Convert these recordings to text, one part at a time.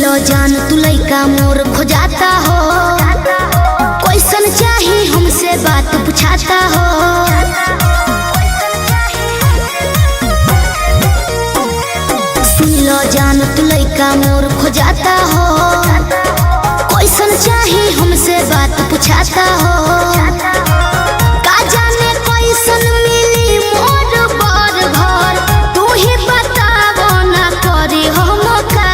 लो जान तू लइका मोर खोजाता हो, कैसन चाही हमसे बात पूछाता हो। सुन लो जान तू लइका मोर खोजाता हो, कैसन चाही हमसे बात पूछाता हो। का जाने कैसन मिली मोर बर घर, तू ही बतावो ना करी हम का।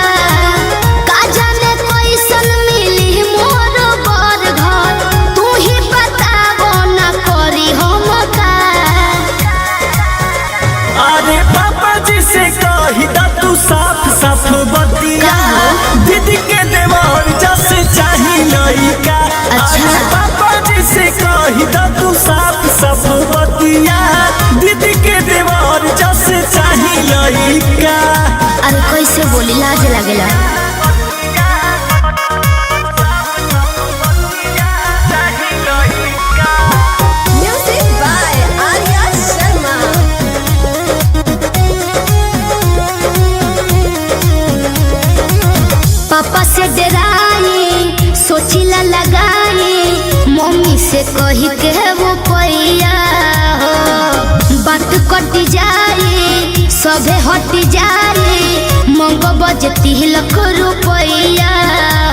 का जाने कैसन मिली मोर बर घर, तू ही बतावो ना करी हम का। अरे पापा जी से कही दा तू साफ साफ बतिया, दीदी के देवर जैसे चाही लइका। अच्छा पापा जी से कही दा तू साफ साफ बतिया, दीदी के देवर जैसे चाही लइका। अरे कैसे बोली, लाज लगेला। Music by Arya Sharma. पापा से डराई सोचिला लगाई, मम्मी से कही के वो पैया हो। बात कटी जाई सभे हटी जाई, मंग बजती लख रुपया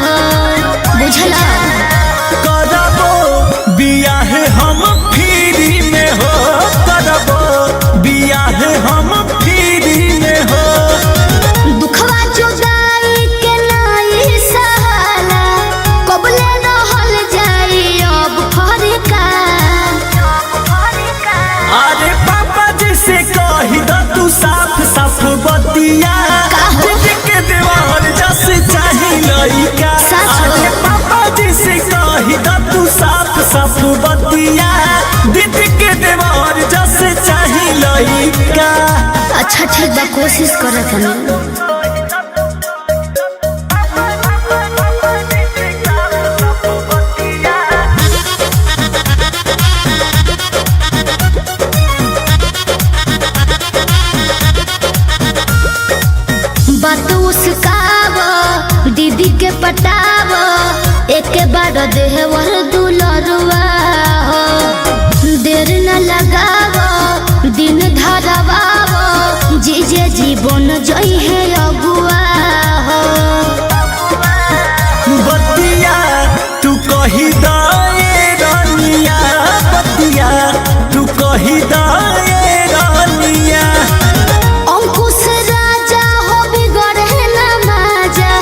हो। बुझला करबो बियाह हम फ्री में हो, करबो बियाह हम फ्री में हो। दुखवा जुदाई के नाई सहाला, कबले रहल जाई अब फरका। अरे पापा जी से कही दा तू साफ साफ बतिया, दीदी के देवर जैसे चाही लइका। अरे पापा जी से कही दा तू साफ साफ बतिया, दीदी के देवर जैसे चाही लइका। अच्छा ठीक बा, कोशिश करत हनी। बात उसकाव दीदी के पटाव, एक बार देवर दुलरुआ हो। देर न लगाव दिन धरवाव, जीजे जीवन जई है अगुआ हो। बतिया तू कही दाए रानिया, बतिया तू कही दाए रानिया। अंकुश राजा हो बिगड़े ना माजा,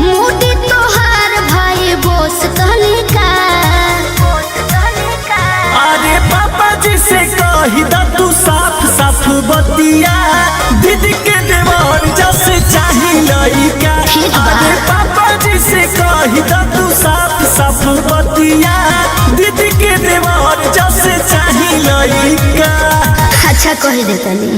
मोटी तोहार भाई बोस तनिका। अरे पापा जी से कही दा तू साफ साफ बतिया, दीदी के देवर जैसे चाही लइका। ठीक बा। अरे पापा जी से कही दा तू साफ साफ बतिया, दीदी के देवर जैसे चाही लइका। अच्छा कही देतनी।